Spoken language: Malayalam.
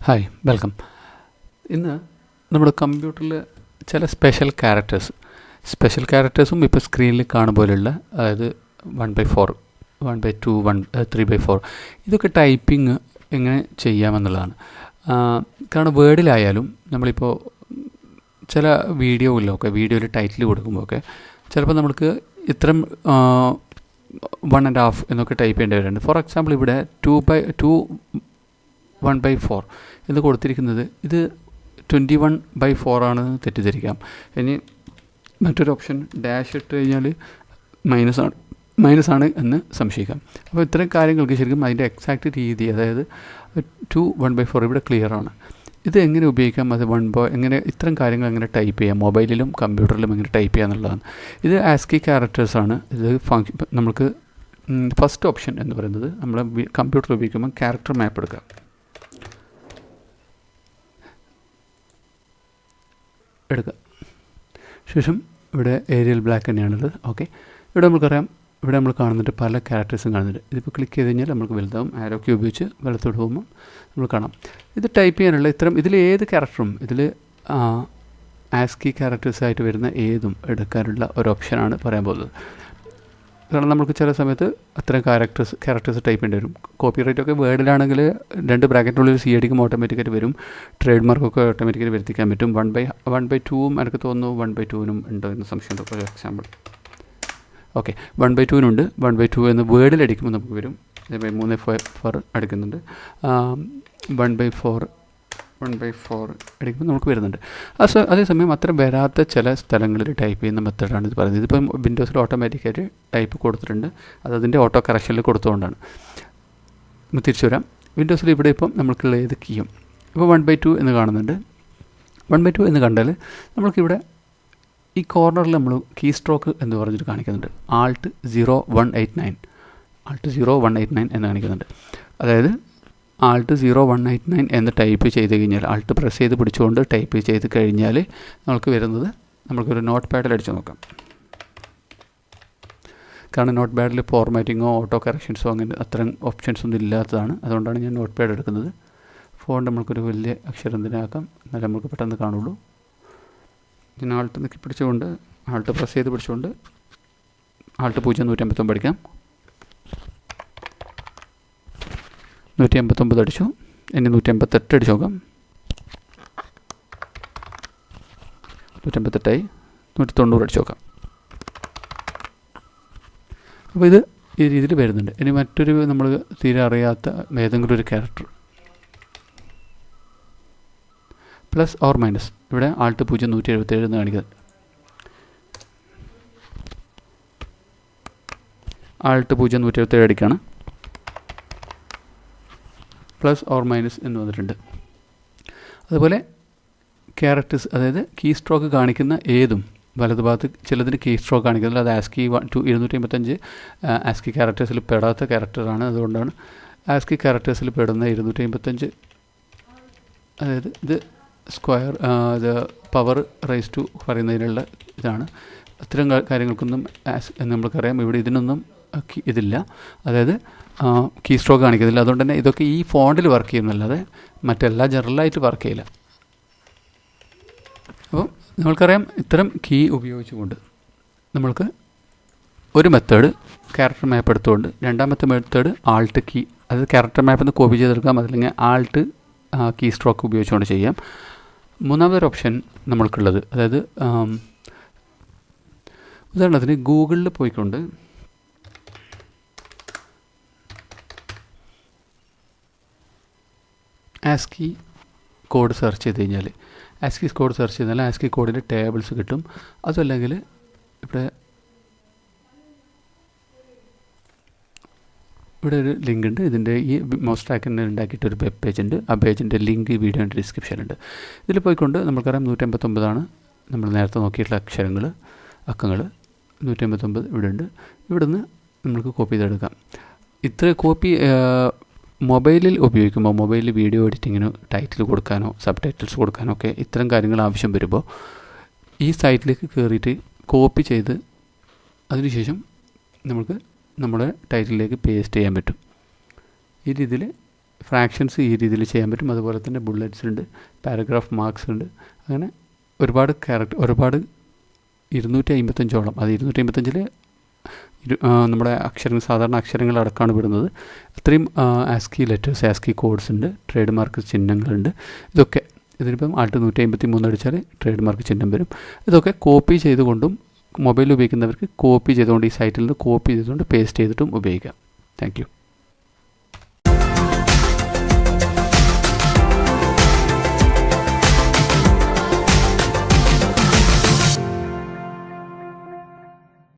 Hi welcome. ഇന്ന് നമ്മുടെ കമ്പ്യൂട്ടറിൽ ചില സ്പെഷ്യൽ ക്യാരക്ടേഴ്സും ഇപ്പോൾ സ്ക്രീനിൽ കാണും പോലെയുള്ള, അതായത് 1/4, 1/2, 3/4 ഇതൊക്കെ ടൈപ്പിംഗ് എങ്ങനെ ചെയ്യാമെന്നുള്ളതാണ്. കാരണം വേർഡിലായാലും നമ്മളിപ്പോൾ ചില വീഡിയോയിൽ ടൈറ്റിൽ കൊടുക്കുമ്പോഴൊക്കെ ചിലപ്പോൾ നമുക്ക് ഇത്തരം 1.5 എന്നൊക്കെ ടൈപ്പ് ചെയ്യേണ്ടി വരുന്നുണ്ട്. ഫോർ എക്സാമ്പിൾ ഇവിടെ 1/4 എന്ന് കൊടുത്തിരിക്കുന്നത് ഇത് 21/4 ആണെന്ന് തെറ്റിദ്ധരിക്കാം. ഇനി മറ്റൊരു ഓപ്ഷൻ ഡാഷ് ഇട്ട് കഴിഞ്ഞാൽ മൈനസ് ആണ് എന്ന് സംശയിക്കാം. അപ്പോൾ ഇത്തരം കാര്യങ്ങൾക്ക് ശരിക്കും അതിൻ്റെ എക്സാക്റ്റ് രീതി, അതായത് 1/4 ഇവിടെ ക്ലിയർ ആണ്. ഇത് എങ്ങനെ ഉപയോഗിക്കാം, അത് എങ്ങനെ ഇത്തരം കാര്യങ്ങൾ എങ്ങനെ ടൈപ്പ് ചെയ്യാം, മൊബൈലിലും കമ്പ്യൂട്ടറിലും എങ്ങനെ ടൈപ്പ് ചെയ്യുക എന്നുള്ളതാണ്. ഇത് ആസ്കി ക്യാരക്ടേഴ്സാണ്. ഇത് നമുക്ക് ഫസ്റ്റ് ഓപ്ഷൻ എന്ന് പറയുന്നത് നമ്മൾ കമ്പ്യൂട്ടർ ഉപയോഗിക്കുമ്പോൾ ക്യാരക്ടർ മാപ്പ് എടുക്കുക. ശേഷം ഇവിടെ ഏരിയൽ ബ്ലാക്ക് തന്നെയാണുള്ളത്. ഓക്കെ, ഇവിടെ നമുക്കറിയാം, ഇവിടെ നമ്മൾ കാണുന്നുണ്ട്, പല ക്യാരക്ടേഴ്സും കാണുന്നുണ്ട്. ഇതിപ്പോൾ ക്ലിക്ക് ചെയ്ത് കഴിഞ്ഞാൽ നമുക്ക് വലുതാവും. ആരോ കീ ഉപയോഗിച്ച് വലത്തോട്ട് പോകുമ്പോൾ നമ്മൾ കാണാം. ഇത് ടൈപ്പ് ചെയ്യാനുള്ള ഇതിൽ ഏത് ക്യാരക്ടറും ഇതിൽ ആസ്കി ക്യാരക്ടേഴ്സായിട്ട് വരുന്ന ഏതും എടുക്കാനുള്ള ഒരു ഓപ്ഷനാണ് പറയാൻ പോകുന്നത്. കാരണം നമുക്ക് ചില സമയത്ത് അത്തരം ക്യാരക്ടേഴ്സ് ടൈപ്പ് ചെയ്യേണ്ടി വരും. കോപ്പിറൈറ്റൊക്കെ വേർഡിലാണെങ്കിൽ 2 ബ്രാക്കറ്റിനുള്ളിൽ സി അടിക്കും ഓട്ടോമാറ്റിക്കായിട്ട് വരും. ട്രേഡ് മാർക്കൊക്കെ ഓട്ടോമാറ്റിക്കായിട്ട് വരുത്തിക്കാൻ പറ്റും. 1/2 എനിക്ക് തോന്നുന്നു 1/2 ഉണ്ടോ എന്ന് സംശയമുണ്ട്. ഫോർ എക്സാമ്പിൾ ഓക്കെ, 1/2 1/2 എന്ന് വേർഡിൽ അടിക്കുമ്പോൾ നമുക്ക് വരും. അതേപോലെ 3/4 അടിക്കുന്നുണ്ട്. 1/4 അടിക്കുമ്പോൾ നമുക്ക് വരുന്നുണ്ട്. അതേസമയം അത്ര വരാത്ത ചില സ്ഥലങ്ങളിൽ ടൈപ്പ് ചെയ്യുന്ന മെത്തേഡാണ് ഇത് പറയുന്നത്. ഇതിപ്പം വിൻഡോസിൽ ഓട്ടോമാറ്റിക്കായിട്ട് ടൈപ്പ് കൊടുത്തിട്ടുണ്ട്. അതിൻ്റെ ഓട്ടോ കറക്ഷനിൽ കൊടുത്തുകൊണ്ടാണ്. തിരിച്ചു വരാം. വിൻഡോസിൽ ഇവിടെ ഇപ്പം നമുക്കുള്ള ഏത് കീയും ഇപ്പോൾ 1/2 എന്ന് കാണുന്നുണ്ട്. 1/2 എന്ന് കണ്ടാൽ നമുക്കിവിടെ ഈ കോർണറിൽ നമ്മൾ കീ സ്ട്രോക്ക് എന്ന് പറഞ്ഞിട്ട് കാണിക്കുന്നുണ്ട്. Alt 0189 എന്ന് കാണിക്കുന്നുണ്ട്. അതായത് Alt 0189 എന്ന് ടൈപ്പ് ചെയ്ത് കഴിഞ്ഞാൽ, Alt പ്രസ് ചെയ്ത് പിടിച്ചുകൊണ്ട് ടൈപ്പ് ചെയ്ത് കഴിഞ്ഞാൽ നമുക്ക് വരുന്നത്, നമുക്കൊരു നോട്ട് പാഡിൽ അടിച്ചു നോക്കാം. കാരണം നോട്ട് പാഡിൽ ഫോർമാറ്റിങ്ങോ ഓട്ടോ കറക്ഷൻസോ അങ്ങനെ അത്തരം ഓപ്ഷൻസ് ഒന്നും ഇല്ലാത്തതാണ്. അതുകൊണ്ടാണ് ഞാൻ നോട്ട് പാഡ് എടുക്കുന്നത്. ഫോൺ നമ്മൾക്കൊരു വലിയ അക്ഷരം ആക്കാം, എന്നാലും നമുക്ക് പെട്ടെന്ന് കാണുള്ളൂ. ഞാൻ Alt നിൽക്കി പിടിച്ചുകൊണ്ട്, Alt പ്രസ് ചെയ്ത് പിടിച്ചുകൊണ്ട് Alt 159 അടിക്കാം. 159 അടിച്ചു. ഇനി 158 അടിച്ചു നോക്കാം. 158 ആയി. 190 അടിച്ചു നോക്കാം. അപ്പോൾ ഇത് ഈ രീതിയിൽ വരുന്നുണ്ട്. ഇനി മറ്റൊരു നമ്മൾ തീരെ അറിയാത്ത ഏതെങ്കിലും ഒരു ക്യാരക്ടർ പ്ലസ് ഓർ മൈനസ്, ഇവിടെ Alt 177 എന്ന് കാണിക്കുന്നത്. Alt 177 അടിക്കുകയാണ്. പ്ലസ് ഓർ മൈനസ് എന്ന് വന്നിട്ടുണ്ട്. അതുപോലെ ക്യാരക്ടേഴ്സ്, അതായത് കീ സ്ട്രോക്ക് കാണിക്കുന്ന ഏതും വലതുഭാഗത്ത് ചിലതിന് കീ സ്ട്രോക്ക് കാണിക്കുന്നത്, അത് ആസ്കി 255 ആസ്കി ക്യാരക്ടേഴ്സിൽ പെടാത്ത ക്യാരക്ടറാണ്. അതുകൊണ്ടാണ് ആസ്കി ക്യാരക്ടേഴ്സിൽ പെടുന്ന 255, അതായത് ഇത് സ്ക്വയർ, ഇത് പവർ റൈസ് ടു പറയുന്നതിനുള്ള ഇതാണ്. അത്തരം കാര്യങ്ങൾക്കൊന്നും നമ്മൾക്കറിയാം ഇവിടെ ഇതിനൊന്നും ഇതില്ല, അതായത് കീ സ്ട്രോക്ക് കാണിക്കുന്നില്ല. അതുകൊണ്ട് തന്നെ ഇതൊക്കെ ഈ ഫോണ്ടിൽ വർക്ക് ചെയ്യുന്നല്ലാതെ മറ്റെല്ലാം ജനറലായിട്ട് വർക്ക് ചെയ്യില്ല. അപ്പോൾ നമ്മൾക്കറിയാം, ഇത്തരം കീ ഉപയോഗിച്ചുകൊണ്ട് നമ്മൾക്ക് ഒരു മെത്തേഡ് ക്യാരക്ടർ മാപ്പ് എടുത്തുകൊണ്ട്, രണ്ടാമത്തെ മെത്തേഡ് Alt കീ, അതായത് ക്യാരക്ടർ മാപ്പിൽ നിന്ന് കോപ്പി ചെയ്തെടുക്കാം, അതല്ലെങ്കിൽ Alt കീ സ്ട്രോക്ക് ഉപയോഗിച്ചുകൊണ്ട് ചെയ്യാം. മൂന്നാമതൊരു ഓപ്ഷൻ നമ്മൾക്കുള്ളത്, അതായത് ഉദാഹരണത്തിന് ഗൂഗിളിൽ പോയിക്കൊണ്ട് ആസ്കി കോഡ് സെർച്ച് ചെയ്ത് കഴിഞ്ഞാൽ, ആസ്കി കോഡ് സെർച്ച് ചെയ്താൽ ആസ്കി കോഡിൻ്റെ ടേബിൾസ് കിട്ടും. അതല്ലെങ്കിൽ ഇവിടെ ഒരു ലിങ്ക് ഉണ്ട്. ഇതിൻ്റെ ഈ MouseTrack ഉണ്ടാക്കിയിട്ടൊരു വെബ് പേജ് ഉണ്ട്. ആ പേജിൻ്റെ ലിങ്ക് ഈ വീഡിയോൻ്റെ ഡിസ്ക്രിപ്ഷനിലുണ്ട്. ഇതിൽ പോയിക്കൊണ്ട് നമുക്കറിയാം 159 നമ്മൾ നേരത്തെ നോക്കിയിട്ടുള്ള അക്കങ്ങൾ 159 ഇവിടെ ഉണ്ട്. ഇവിടെ നിന്ന് നമുക്ക് കോപ്പി ചെയ്തെടുക്കാം. ഇത്ര കോപ്പി മൊബൈലിൽ ഉപയോഗിക്കുമ്പോൾ, മൊബൈലിൽ വീഡിയോ എഡിറ്റിങ്ങിനോ ടൈറ്റിൽ കൊടുക്കാനോ സബ്ടൈറ്റിൽസ് കൊടുക്കാനോ ഒക്കെ ഇത്തരം കാര്യങ്ങൾ ആവശ്യം വരുമ്പോൾ ഈ സൈറ്റിലേക്ക് കയറിയിട്ട് കോപ്പി ചെയ്ത് അതിനുശേഷം നമുക്ക് നമ്മുടെ ടൈറ്റിലേക്ക് പേസ്റ്റ് ചെയ്യാൻ പറ്റും. ഈ രീതിയിൽ ഫ്രാക്ഷൻസ് ഈ രീതിയിൽ ചെയ്യാൻ പറ്റും. അതുപോലെ തന്നെ ബുള്ളറ്റ്സ് ഉണ്ട്, പാരഗ്രാഫ് മാർക്സ് ഉണ്ട്. അങ്ങനെ ഒരുപാട് ഒരുപാട് 255ഓളം, അത് 255 നമ്മുടെ സാധാരണ അക്ഷരങ്ങളടക്കമാണ് വിടുന്നത്. അത്രയും ആസ്കി ലെറ്റേഴ്സ്, ആസ്കി കോഡ്സ് ഉണ്ട്, ട്രേഡ് മാർക്ക് ചിഹ്നങ്ങളുണ്ട്. ഇതൊക്കെ ഇതിനിപ്പം Alt 153 അടിച്ചാൽ ട്രേഡ് മാർക്ക് ചിഹ്നം വരും. ഇതൊക്കെ കോപ്പി ചെയ്തുകൊണ്ടും മൊബൈൽ ഉപയോഗിക്കുന്നവർക്ക് കോപ്പി ചെയ്തുകൊണ്ട് ഈ സൈറ്റിൽ നിന്ന് കോപ്പി ചെയ്തുകൊണ്ട് പേസ്റ്റ് ചെയ്തിട്ടും ഉപയോഗിക്കാം. Thank you.